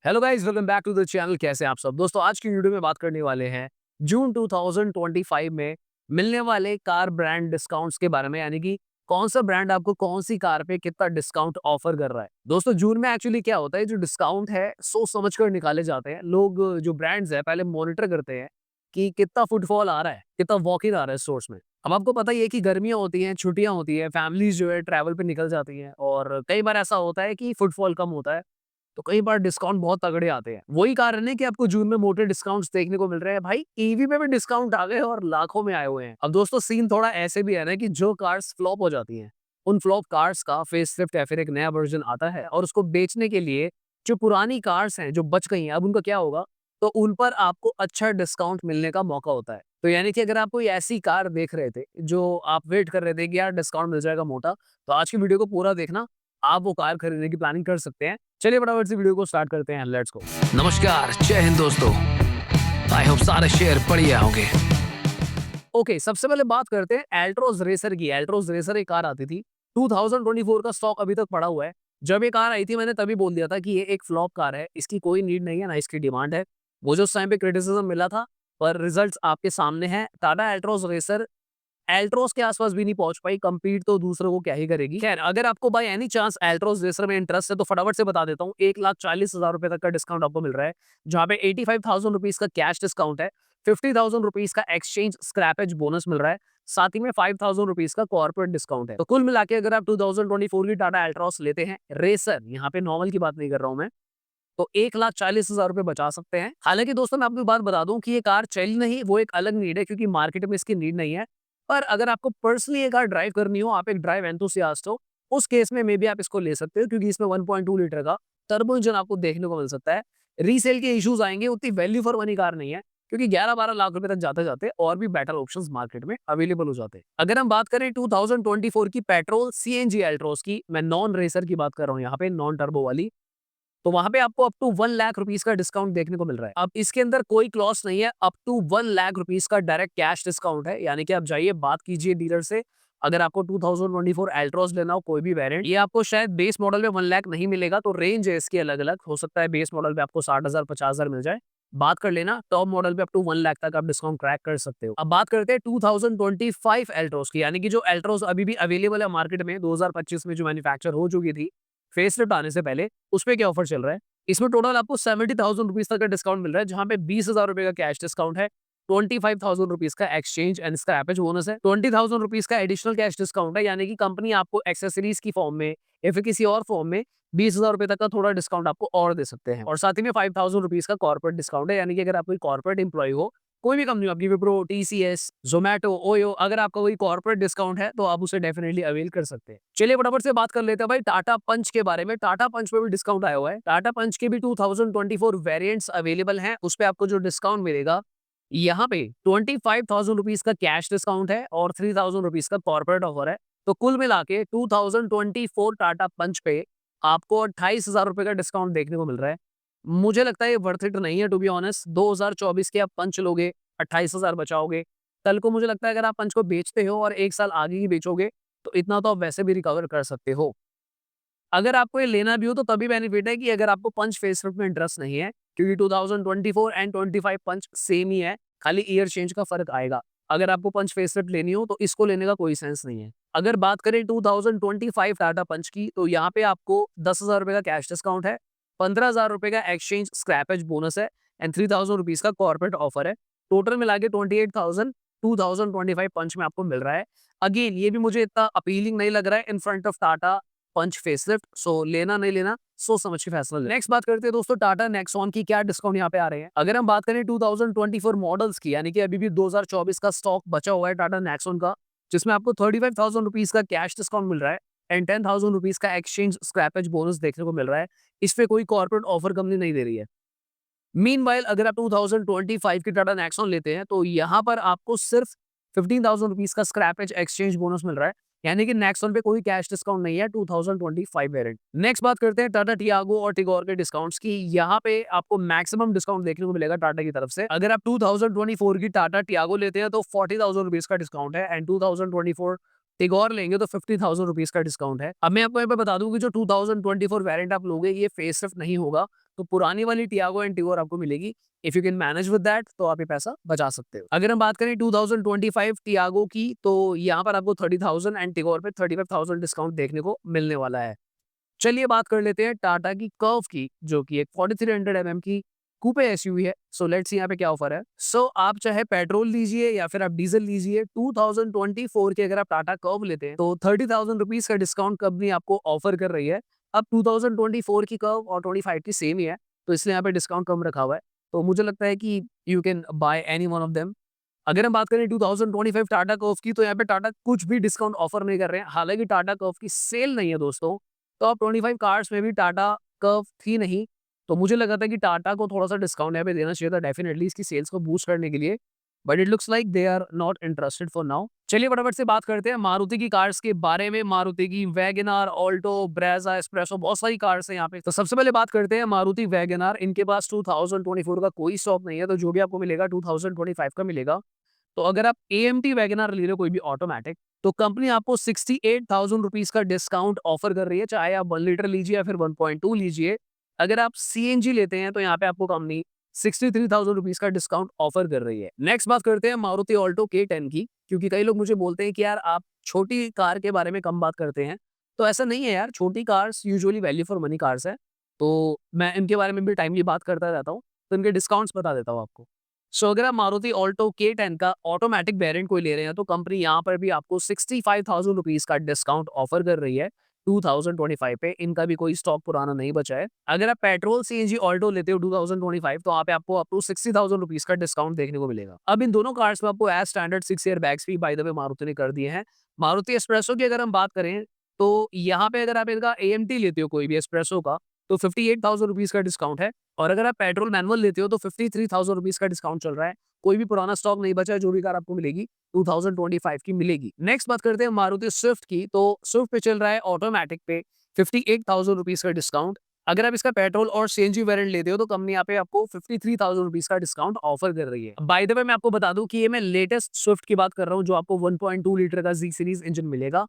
Hello guys, welcome back to the channel. कैसे हैं आप सब दोस्तों? आज की वीडियो में बात करने वाले हैं जून 2025 में मिलने वाले कार ब्रांड डिस्काउंट्स के बारे में, यानी कि कौन सा ब्रांड आपको कौन सी कार पे कितना डिस्काउंट ऑफर कर रहा है। दोस्तों, जून में एक्चुअली क्या होता है, जो डिस्काउंट है सोच समझ कर निकाले जाते हैं। लोग जो ब्रांड्स है पहले मॉनिटर करते हैं कि कितना फुटफॉल आ रहा है, कितना वॉक इन आ रहा है स्टोर्स में। अब आपको पता ही है कि गर्मियां होती हैं, छुट्टियां होती है, फैमिलीज जो है ट्रैवल पे निकल जाती हैं और कई बार ऐसा होता है कि फुटफॉल कम होता है, तो कई बार डिस्काउंट बहुत तगड़े आते हैं। वही कारण है कि आपको जून में मोटे डिस्काउंट्स देखने को मिल रहे हैं। भाई, ईवी पे भी डिस्काउंट आ गए और लाखों में आए हुए हैं। अब दोस्तों, सीन थोड़ा ऐसे भी है ना कि जो कार्स फ्लॉप हो जाती हैं, उन फ्लॉप कार्स का फेसलिफ्ट या फिर एक नया वर्जन आता है और उसको बेचने के लिए जो पुरानी कार्स हैं जो बच गई हैं, अब उनका क्या होगा, तो उन पर आपको अच्छा डिस्काउंट मिलने का मौका होता है। तो यानी कि अगर आप कोई ऐसी कार देख रहे थे जो आप वेट कर रहे थे कि यार डिस्काउंट मिल जाएगा मोटा, तो आज की वीडियो को पूरा देखना, आप वो कार खरीदने की प्लानिंग कर सकते हैं। चलिए फटाफट से वीडियो को स्टार्ट करते हैं। Let's go. नमस्कार, जय हिंद दोस्तों। आई होप सारे शेयर बढ़िया होंगे। ओके, सबसे पहले बात करते हैं एल्ट्रोज रेसर की। एल्ट्रोज रेसर एक कार आती थी, 2024 का स्टॉक अभी तक पड़ा हुआ है। जब ये कार आई थी मैंने तभी बोल दिया था कि ये एक फ्लॉप कार है, इसकी कोई नीड नहीं है, ना इसकी डिमांड है। मुझे उस टाइम पे क्रिटिसिज्म मिला था, पर रिजल्ट्स आपके सामने हैं। टाटा एल्ट्रोज रेसर एल्ट्रोस के आसपास भी नहीं पहुंच पाई, कंपीट तो दूसरों को क्या ही करेगी। खैर, अगर आपको by any chance Altroz racer में इंटरेस्ट है तो फटाफट से बता देता हूँ, 1,40,000 रुपए तक का डिस्काउंट आपको मिल रहा है, जहां पे 85,000 रुपीज का कैश डिस्काउंट है, 50,000 रुपीज का एक्सचेंज स्क्रैपेज बोनस मिल रहा है, साथ ही में 5,000 रुपीज का कॉर्पोरेट डिस्काउंट है। तो कुल मिला के अगर आप 2024 की टाटा एल्ट्रोस लेते हैं रेसर, यहाँ पे नॉर्मल की बात नहीं कर रहा हूं मैं, तो 1,40,000 रुपए बचा सकते हैं। हालांकि दोस्तों, मैं आपको एक बात बता दूं कि ये कार चली नहीं, वो एक अलग नीड है, क्योंकि मार्केट में इसकी नीड नहीं है। पर अगर आपको पर्सनली ये कार ड्राइव करनी हो, आप एक ड्राइव एंथुसियास्ट हो, उस केस में मे बी आप इसको ले सकते हो, क्योंकि इसमें 1.2 लीटर का टर्बो इंजन आपको देखने को मिल सकता है। रीसेल के इश्यूज आएंगे, उतनी वैल्यू फॉर मनी कार नहीं है, क्योंकि 11-12 लाख रुपए तक जाते जाते और भी बेटर ऑप्शंस मार्केट में अवेलेबल हो जाते हैं। अगर हम बात करें 2024 की पेट्रोल सीएनजी एल्ट्रोस की, मैं नॉन रेसर की बात कर रहा हूँ यहाँ पे, नॉन टर्बो वाली, तो वहां पे आपको अप टू 1 लाख रुपीज का डिस्काउंट देखने को मिल रहा है। अब इसके अंदर कोई क्लॉज नहीं है, अप टू 1 लाख रुपीज का डायरेक्ट कैश डिस्काउंट है, यानी कि आप जाइए बात कीजिए डीलर से। अगर आपको 2024 एल्ट्रोस लेना हो, कोई भी वेरिएंट, ये आपको शायद बेस मॉडल में 1 लाख नहीं मिलेगा, तो रेंज है इसकी अलग अलग, हो सकता है बेस मॉडल पे आपको 60,000 50,000 मिल जाए। बात कर लेना, टॉप मॉडल पे अप टू 1 लाख तक आप डिस्काउंट क्रैक कर सकते हो। अब बात करते हैं 2025 एल्ट्रोस की, यानी कि जो एल्ट्रोस अभी भी अवेलेबल है मार्केट में, 2025 में जो मैन्युफैक्चर हो चुकी थी फेसलिफ्ट आने से पहले, उस पे क्या ऑफर चल रहा है। इसमें टोटल आपको 70,000 रुपीज तक का डिस्काउंट मिल रहा है, जहां पे 20,000 रुपए का कैश डिस्काउंट है, 25,000 रुपीज का एक्सचेंज एंड स्क्रैपेज बोनस है, 20,000 रुपीज का एडिशनल कैश डिस्काउंट है, यानी कि कंपनी आपको एक्सेसरीज की फॉर्म में या फिर किसी और फॉर्म में 20,000 रुपए तक का थोड़ा डिस्काउंट आपको और दे सकते हैं। और साथ ही में 5,000 रुपीज का कॉर्पोरेट डिस्काउंट है, यानी कि अगर आप कोई कॉर्पोरेट एम्प्लॉय हो, कोई भी कंपनी हो आपकी, विप्रो, टीसीएस, जोमेटो, ओयो, अगर आपका कोई कॉर्पोरेट डिस्काउंट है तो आप उसे डेफिनेटली अवेल कर सकते हैं। चलिए फटाफट से बात कर लेते हैं भाई टाटा पंच के बारे में। टाटा पंच पे भी डिस्काउंट आया हुआ है। टाटा पंच के भी 2024 वेरिएंट्स अवेलेबल हैं। उस पे आपको जो डिस्काउंट मिलेगा, यहाँ पे 25,000 रुपीज का कैश डिस्काउंट है और 3,000 रुपीज का कॉर्पोरेट ऑफर है। तो कुल मिला के 2024 टाटा पंच पे आपको 28,000 रुपए का डिस्काउंट देखने को मिल रहा है। मुझे लगता है ये वर्थ इट नहीं है, टू बी ऑनेस्ट। 2024 के आप पंच लोगे, 28,000 बचाओगे, कल को मुझे लगता है अगर आप पंच को बेचते हो और 1 साल आगे ही बेचोगे, तो इतना तो आप वैसे भी रिकवर कर सकते हो। अगर आपको ये लेना भी हो तो तभी बेनिफिट है कि अगर आपको पंच फेसलिफ्ट में इंटरेस्ट नहीं है, क्योंकि 2024 एंड 25 पंच सेम ही है, खाली ईयर चेंज का फर्क आएगा। अगर आपको पंच फेसलिफ्ट लेनी हो तो इसको लेने का कोई सेंस नहीं है। अगर बात करें 2025 टाटा पंच की, तो यहाँ पे आपको 10,000 रुपए का कैश डिस्काउंट है, 15,000 रुपए का एक्सचेंज स्क्रैपेज बोनस है एंड 3,000 रुपीज का कॉर्पोरेट ऑफर है। टोटल मिला के 28,000 2025 पंच में आपको मिल रहा है। अगेन, ये भी मुझे इतना अपीलिंग नहीं लग रहा है in front of Tata Punch facelift, so लेना नहीं लेना सोच समझ के फैसला लें। नेक्स्ट बात करते हैं दोस्तों टाटा नेक्सॉन की, क्या डिस्काउंट यहाँ पे आ रहे हैं। अगर हम बात करें 2024 मॉडल्स की, यानी कि अभी भी 2024 का स्टॉक बचा हुआ है टाटा नेक्सॉन का, जिसमें आपको 35,000 रुपीज का कैश डिस्काउंट मिल रहा है एंड 10,000 रुपीज का एक्सचेंज स्क्रैपेज बोनस देखने को मिल रहा है। इस पे कोई कॉर्पोरेट ऑफर कंपनी नहीं दे रही है। मीनवाइल अगर आप 2025 की टाटा नेक्सॉन लेते हैं, तो यहाँ पर आपको सिर्फ 15,000 रुपीज का स्क्रैपेज एक्सचेंज बोनस मिल रहा है, यानी कि नेक्सॉन पे कोई कैश डिस्काउंट नहीं है 2025 वेरिएंट। नेक्स्ट बात करते हैं टाटा टियागो और टिगोर के डिस्काउंट्स की। यहाँ पे आपको मैक्सिमम डिस्काउंट देखने को मिलेगा टाटा की तरफ से। अगर आप 2024 की टाटा टियागो लेते हैं तो 40,000 रुपीज का डिस्काउंट है एंड 2024 टिगोर लेंगे तो 50,000 रुपीज का डिस्काउंट है। अब मैं आपको यहाँ पे बता दूं कि जो 2024 वेरिएंट आप लोगे, ये फेसलिफ्ट नहीं होगा, तो पुरानी वाली टियागो एंड टिगोर आपको मिलेगी। If you can manage with that तो आप ये पैसा बचा सकते हो। अगर हम बात करें 2025 टियागो की, तो यहाँ पर आपको 30,000 एंड टिगोर पे 35,000 डिस्काउंट देखने को मिलने वाला है। चलिए बात कर लेते हैं टाटा की कर्व की, जो कि एक 4300 mm की कूपे एसयूवी है। सो लेट्स सी यहाँ पे क्या ऑफर है। सो आप चाहे पेट्रोल लीजिए या फिर आप डीजल लीजिए, 2024 की अगर आप टाटा कर्व लेते हैं तो 30,000 रुपीज का डिस्काउंट कंपनी आपको ऑफर कर रही है। अब 2024 की कर्व और 25 की सेम ही है, तो इसलिए यहाँ पे डिस्काउंट कम रखा हुआ है। तो मुझे लगता है कि you can by any one of them. अगर हम बात करें 2025 टाटा कर्व की, तो यहाँ पे टाटा कुछ भी डिस्काउंट ऑफर नहीं कर रहे हैं। हालांकि टाटा कर्व की सेल नहीं है दोस्तों, तो अब 25 कार्स में भी टाटा कर्व थी नहीं, तो मुझे लगा था कि टाटा को थोड़ा सा डिस्काउंट यहाँ पे देना चाहिए था डेफिनेटली इसकी सेल्स को बूस्ट करने के लिए, but it looks like they are not interested for now. चलिए फटाफट से बात करते हैं मारुति की कार्स के बारे में। मारुति की Wagon R, Alto, Brezza, Espresso, बहुत सारी कार्स हैं यहाँ पे। तो सबसे पहले बात करते हैं मारुति वैगन आर। इनके पास 2024 का कोई स्टॉक नहीं है, तो जो भी आपको मिलेगा 2025 का मिलेगा। तो अगर आप एएमटी वैगन आर ले रहे हो कोई भी ऑटोमेटिक, तो कंपनी आपको 68,000 रुपीज का डिस्काउंट ऑफर कर रही है, चाहे आप 1 लीटर लीजिए या फिर 1.2 लीजिए। अगर आप सीएनजी लेते हैं तो यहाँ पे आपको कंपनी 63,000 रुपीज का डिस्काउंट ऑफर कर रही है। नेक्स्ट बात करते हैं मारुति ऑल्टो K10 की, क्योंकि कई लोग मुझे बोलते हैं कि यार आप छोटी कार के बारे में कम बात करते हैं। तो ऐसा नहीं है यार, छोटी cars usually value for money cars है, तो मैं इनके बारे में भी टाइमली बात करता रहता हूँ, तो इनके डिस्काउंट्स बता देता हूँ आपको। सो अगर आप मारुति ऑल्टो K10 का ऑटोमेटिक वेरिएंट कोई ले रहे हैं, तो कंपनी यहाँ पर भी आपको 65,000 रुपीज का डिस्काउंट ऑफर कर रही है 2025 पे। इनका भी कोई स्टॉक पुराना नहीं बचा है। अगर आप पेट्रोल सीएनजी ऑल्टो लेते हो 2025, तो यहाँ पे आपको अप टू 60,000 रुपीज का डिस्काउंट देखने को मिलेगा। अब इन दोनों कार्स में आपको एज स्टैंडर्ड 6 एयर बैग्स भी बाय द वे मारुति ने कर दिए हैं। मारुति एस्प्रेसो की अगर हम बात करें, तो यहाँ पे अगर आप इनका एएमटी लेते हो कोई भी एस्प्रेसो का, तो 58,000 रुपीज का डिस्काउंट है। और अगर आप पेट्रोल मैनुअल लेते हो तो 53,000 रुपीज का डिस्काउंट चल रहा है। कोई भी पुराना स्टॉक नहीं बचा है, जो भी कार आपको मिलेगी 2025 की मिलेगी। नेक्स्ट बात करते हैं मारुति स्विफ्ट की, तो स्विफ्ट पे चल रहा है ऑटोमेटिक पे 58,000 रुपीज का डिस्काउंट। अगर आप इसका पेट्रोल और सीएनजी वेरिएंट लेते हो, तो कंपनी यहाँ पे आपको 53,000 रुपीज का डिस्काउंट ऑफर कर रही है। बाय द वे मैं आपको बता दूं कि ये मैं लेटेस्ट स्विफ्ट की बात कर रहा हूँ, जो आपको 1.2 लीटर का जी सीरीज इंजन मिलेगा।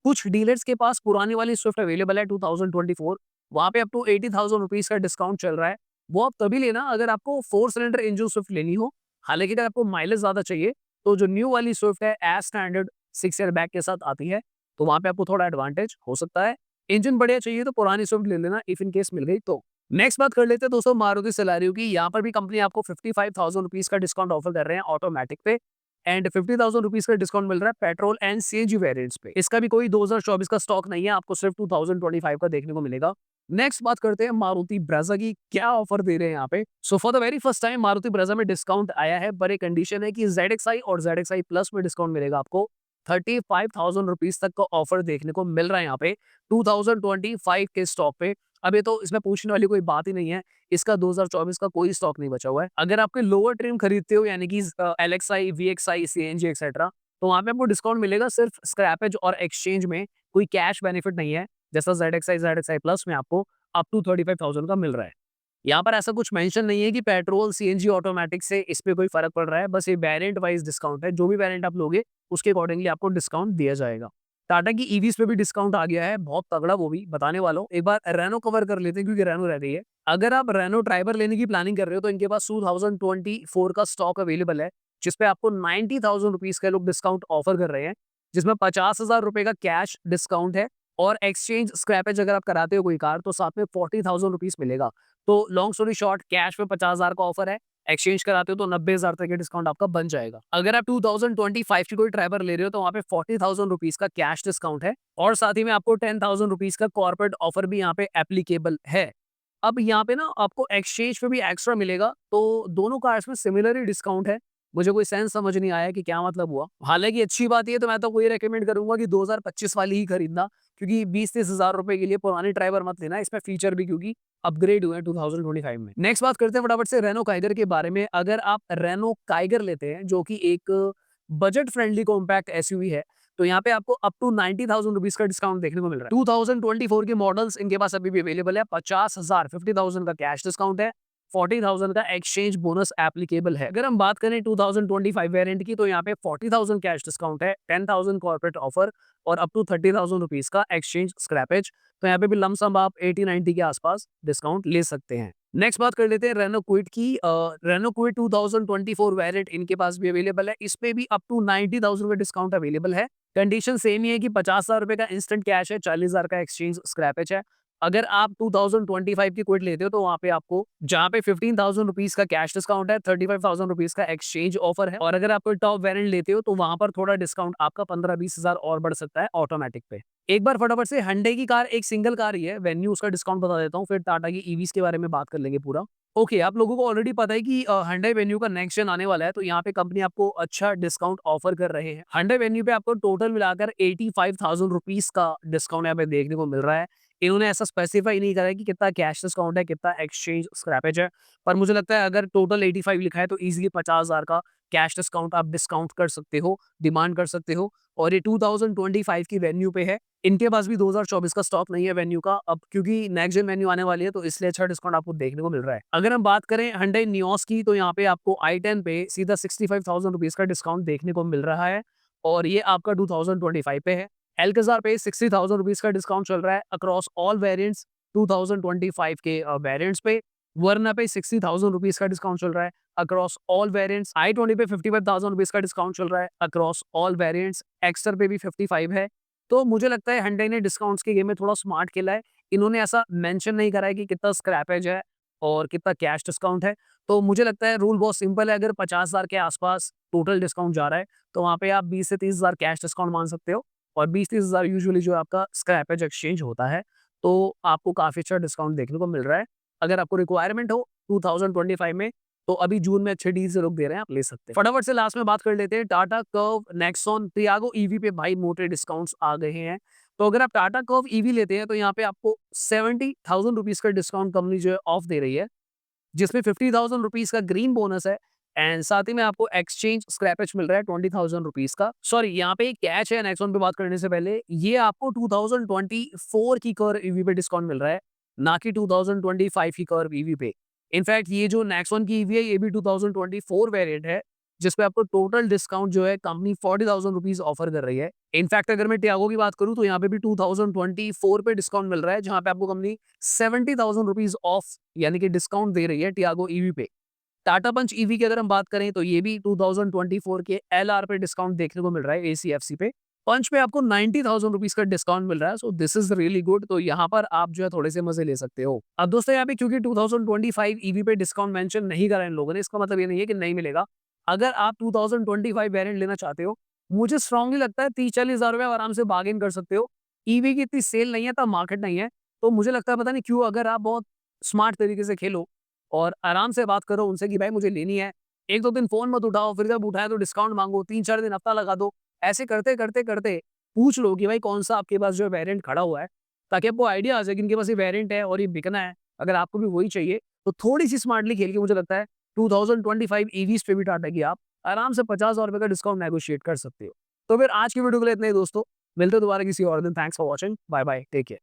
कुछ डीलर्स के पास पुरानी वाली स्विफ्ट अवेलेबल है 2024, वहां पे अप टू 80,000 रुपीज का डिस्काउंट चल रहा है। वो आप तभी लेना अगर आपको 4 सिलेंडर इंजन स्विफ्ट लेनी हो। हालांकि अगर आपको माइलेज ज्यादा चाहिए, तो जो न्यू वाली स्विफ्ट है एज स्टैंडर्ड 6 ईयर बैग के साथ आती है, तो वहां पे आपको थोड़ा एडवांटेज हो सकता है। इंजन बढ़िया चाहिए तो पुरानी स्विफ्ट ले लेना, इफ इन केस मिल गई तो। नेक्स्ट बात कर लेते हैं दोस्तों मारुति सिलेरियो की। यहाँ पर भी कंपनी आपको 55,000 रुपीज का डिस्काउंट ऑफर कर रहे हैं ऑटोमेटिक पे, एंड 50,000 रुपीज का डिस्काउंट मिल रहा है पेट्रोल एंड सीएनजी वेरिएंट्स पे। इसका भी कोई 2024 का स्टॉक नहीं है, आपको सिर्फ 2025 का देखने को मिलेगा। नेक्स्ट बात करते हैं मारुति ब्रेजा की, क्या ऑफर दे रहे हैं यहाँ पे। So for the very first time Maruti Brezza में डिस्काउंट आया है, पर एक कंडीशन है कि ZXi और ZXi प्लस में डिस्काउंट मिलेगा आपको। 35,000 रुपीज तक का ऑफर देखने को मिल रहा है यहाँ पे 2025 के स्टॉक पे। अब ये तो इसमें पूछने वाली कोई बात ही नहीं है, इसका 2024 का कोई स्टॉक नहीं बचा हुआ है। अगर आपके लोअर ट्रिम खरीदते हो, यानी कि LXi, VXi, CNG एक्सेट्रा, तो वहां पे आपको डिस्काउंट मिलेगा सिर्फ स्क्रैपेज और एक्सचेंज में, कोई कैश बेनिफिट नहीं है, जैसा ZXi प्लस में आपको अप टू 35,000 का मिल रहा है। यहाँ पर ऐसा कुछ मेंशन नहीं है कि पेट्रोल सीएनजी ऑटोमेटिक से इस पे कोई फर्क पड़ रहा है, बस ये वेरिएंट वाइज डिस्काउंट है। जो भी वेरिएंट आप लोगे उसके अकॉर्डिंगली आपको डिस्काउंट दिया जाएगा। टाटा की ईवीज पे भी डिस्काउंट आ गया है, बहुत तगड़ा, वो भी बताने वाला हूँ। एक बार रेनो कवर कर लेते हैं, क्योंकि रेनो रह रही है। अगर आप रेनो ट्राइबर लेने की प्लानिंग कर रहे हो, तो इनके पास 2024 का स्टॉक अवेलेबल है, जिसपे आपको 90,000 रुपीज का लोग डिस्काउंट ऑफर कर रहे हैं, जिसमें 50,000 रुपए का कैश डिस्काउंट है, और एक्सचेंज स्क्रैपेज अगर आप कराते हो कोई कार, तो साथ में 40,000 रुपीज मिलेगा। तो लॉन्ग स्टोरी शॉर्ट, कैश में 50,000 का ऑफर है, एक्सचेंज कराते हो तो 90,000 तक के डिस्काउंट आपका बन जाएगा। अगर आप 2025 की कोई ट्रैवर ले रहे हो, तो वहाँ पे 40,000 रुपीज का कैश डिस्काउंट है, और साथ ही में आपको 10,000 रुपीज का कॉर्पोरेट ऑफर भी यहाँ पे एप्लीकेबल है। अब यहाँ पे ना आपको एक्सचेंज पे भी एक्स्ट्रा मिलेगा, तो दोनों कार्स में सिमिलर ही डिस्काउंट है। मुझे कोई सेंस समझ नहीं आया कि क्या मतलब हुआ। हालांकि अच्छी बात ये, तो मैं तो कोई रेकमेंड करूंगा कि 2025 वाली ही खरीदना, क्योंकि 20-30 हजार रुपए के लिए पुरानी ड्राइवर मत लेना। इसमें फीचर भी क्योंकि अपग्रेड हुए हैं 2025 में। नेक्स्ट बात करते हैं फटाफट से रेनो काइगर के बारे में। अगर आप रेनो काइगर लेते हैं, जो कि एक बजट फ्रेंडली कॉम्पैक्ट एसयूवी है, तो यहाँ पे आपको अप टू 90,000 रुपीज का डिस्काउंट देखने को मिल रहा है। 2024 के मॉडल्स इनके पास अभी भी अवेलेबल है। 50,000 का कैश डिस्काउंट है, 40,000 का एक्सचेंज बोनस एप्लीकेबल है। अगर हम बात करें 2025 वेरिएंट की, तो यहाँ पे 40,000 कैश डिस्काउंट है, 10,000 कॉर्पोरेट ऑफर, और अप टू 30,000 रुपीज का एक्सचेंज स्क्रैपेज। तो यहाँ पे भी लमसम आप 80-90 के आसपास डिस्काउंट ले सकते हैं। नेक्स्ट बात कर लेते हैं रेनो क्विड की। रेनो क्विड 2024 वेरिएंट इनके पास भी अवेलेबल है। इस पे भी अप टू 90,000 का डिस्काउंट अवेलेबल है। कंडीशन सेम ही है कि 50,000 रुपए का इंस्टेंट कैश है, 40,000 का एक्सचेंज स्क्रैपेज है। अगर आप 2025 की क्विड लेते हो तो वहाँ पे आपको जहाँ पे 15,000 रुपीज़ का कैश डिस्काउंट है, 35,000 रुपीज़ का एक्सचेंज ऑफर है और अगर आप कोई टॉप वेरिएंट लेते हो तो वहाँ पर थोड़ा डिस्काउंट आपका 15-20 हज़ार और बढ़ सकता है ऑटोमैटिक पे। एक बार फटाफट से hyundai की कार एक सिंगल कार ही है, वेन्यू उसका डिस्काउंट बता देता हूँ, फिर टाटा की ईवीज़ के बारे में बात कर लेंगे पूरा। ओके, आप लोगों को ऑलरेडी पता है कि hyundai वेन्यू का नेक्स्ट जेन आने वाला है, तो यहाँ पे कंपनी आपको अच्छा डिस्काउंट ऑफर कर रहे हैं। hyundai वेन्यू पे आपको टोटल मिलाकर 85,000 रुपीज़ का डिस्काउंट यहाँ पे देखने को मिल रहा है। इन्होंने ऐसा स्पेसिफाई नहीं करा है कि कितना कैश डिस्काउंट है, कितना एक्सचेंज स्क्रैपेज है, पर मुझे लगता है अगर टोटल 85 लिखा है तो ईज़िली 50,000 का कैश डिस्काउंट आप डिस्काउंट कर सकते हो, डिमांड कर सकते हो और ये 2025 की वेन्यू पे है। इनके पास भी 2024 का स्टॉक नहीं है वेन्यू का, अब क्योंकि नेक्स्ट जेन वेन्यू आने वाली है तो इसलिए अच्छा डिस्काउंट आपको देखने को मिल रहा है। अगर हम बात करें Hyundai Nios की तो यहाँ पे आपको i10 पे सीधा 65,000 रुपीज़ का डिस्काउंट देखने को मिल रहा है और ये आपका 2025 पे है। Alcazar पे 60,000 रुपीज़ का डिस्काउंट चल रहा है अक्रॉस ऑल वेरिएंट्स 2025 के वेरिएंट्स पे। वर्ना पे 60,000 रुपीज़ का डिस्काउंट चल रहा है अक्रॉस ऑल वेरिएंट्स। i20 पे 55,000 रुपीज़ का डिस्काउंट चल रहा है अक्रॉस ऑल वेरिएंट्स। एक्स्टर पे भी 55 है। तो मुझे लगता है Hyundai ने डिस्काउंट्स के गेम में थोड़ा स्मार्ट खेला है। इन्होंने ऐसा मेंशन नहीं करा है कि कितना स्क्रैपेज है और कितना कैश डिस्काउंट है। तो मुझे लगता है रूल बहुत सिंपल है, अगर 50,000 के आसपास टोटल डिस्काउंट जा रहा है, तो वहाँ पे आप 20 से 30,000 कैश डिस्काउंट मान सकते हो और 20-30 हज़ार यूजुअली जो आपका स्क्रैपेज एक्सचेंज होता है, तो आपको काफ़ी अच्छा डिस्काउंट देखने को मिल रहा है। अगर आपको रिक्वायरमेंट हो 2025 में, तो अभी जून में अच्छे डील से लोग दे रहे हैं, आप ले सकते हैं। फटाफट से लास्ट में बात कर लेते हैं Tata curve, Nexon, Tiago EV पे भाई मोटे डिस्काउंट्स आ गए हैं। तो अगर आप टाटा कर्व ईवी लेते हैं, तो यहाँ पे आपको 70,000 रुपीज़ का डिस्काउंट कंपनी जो है ऑफ दे रही है, जिसमें 50,000 रुपीज़ का ग्रीन बोनस है एंड साथ ही में आपको एक्सचेंज स्क्रैपेज मिल रहा है 20,000 रुपीज़ का। सॉरी, यहाँ पे एक कैच है नेक्सॉन पे बात करने से पहले, ये आपको 2024 की कर्व ईवी पे डिस्काउंट मिल रहा है, ना कि 2025 की कर्व ईवी पे। इनफैक्ट ये जो नेक्सॉन की ईवी है, ये भी 2024 वेरिएंट है, जिसपे आपको टोटल डिस्काउंट जो है कंपनी 40,000 रुपीज़ ऑफर कर रही है। इनफैक्ट अगर मैं टियागो की बात करूँ, तो यहाँ पे भी 2024 पे डिस्काउंट मिल रहा है, जहाँ पे आपको कंपनी 70,000 रुपीज़ ऑफ यानी कि डिस्काउंट दे रही है टियागो ईवी पे। टाटा पंच ईवी की अगर हम बात करें, तो ये भी 2024 के एलआर पे डिस्काउंट देखने को मिल रहा है एसीएफसी पे। पंच पे आपको 90,000 रुपीज़ का डिस्काउंट मिल रहा है, so this is really good. तो यहाँ पर आप जो है थोड़े से मज़े ले सकते हो। अब दोस्तों, यहाँ पे क्योंकि 2025 ईवी पे डिस्काउंट मेंशन नहीं करा इन लोगों ने, इसका मतलब ये नहीं है कि नहीं मिलेगा। अगर आप 2025 वेरिएंट लेना चाहते हो, मुझे स्ट्रांगली लगता है 30-40 हज़ार रुपए आराम से बार्गेन कर सकते हो। ईवी की इतनी सेल नहीं है, तब मार्केट नहीं है, तो मुझे लगता है पता नहीं क्यों, अगर आप बहुत स्मार्ट तरीके से खेलो और आराम से बात करो उनसे कि भाई मुझे लेनी है। 1-2 दिन फ़ोन मत उठाओ, फिर जब उठाए तो डिस्काउंट माँगो, 3-4 दिन हफ्ता लगा दो। ऐसे करते-करते पूछ लो कि भाई कौन-सा आपके पास जो है वेरिएंट खड़ा हुआ है, ताकि आपको आइडिया आ जाए कि इनके पास ये वेरिएंट है और ये बिकना है। अगर आपको भी वही चाहिए, तो थोड़ी-सी स्मार्टली खेल के मुझे लगता है 2025 ईवीज़ पे भी टाटा की आप आराम से 50,000 रुपए का डिस्काउंट नेगोशिएट कर सकते हो। तो फिर आज की वीडियो के लिए इतना ही दोस्तों। मिलते हैं दोबारा किसी और दिन। Thanks for watching. Bye bye. Take care.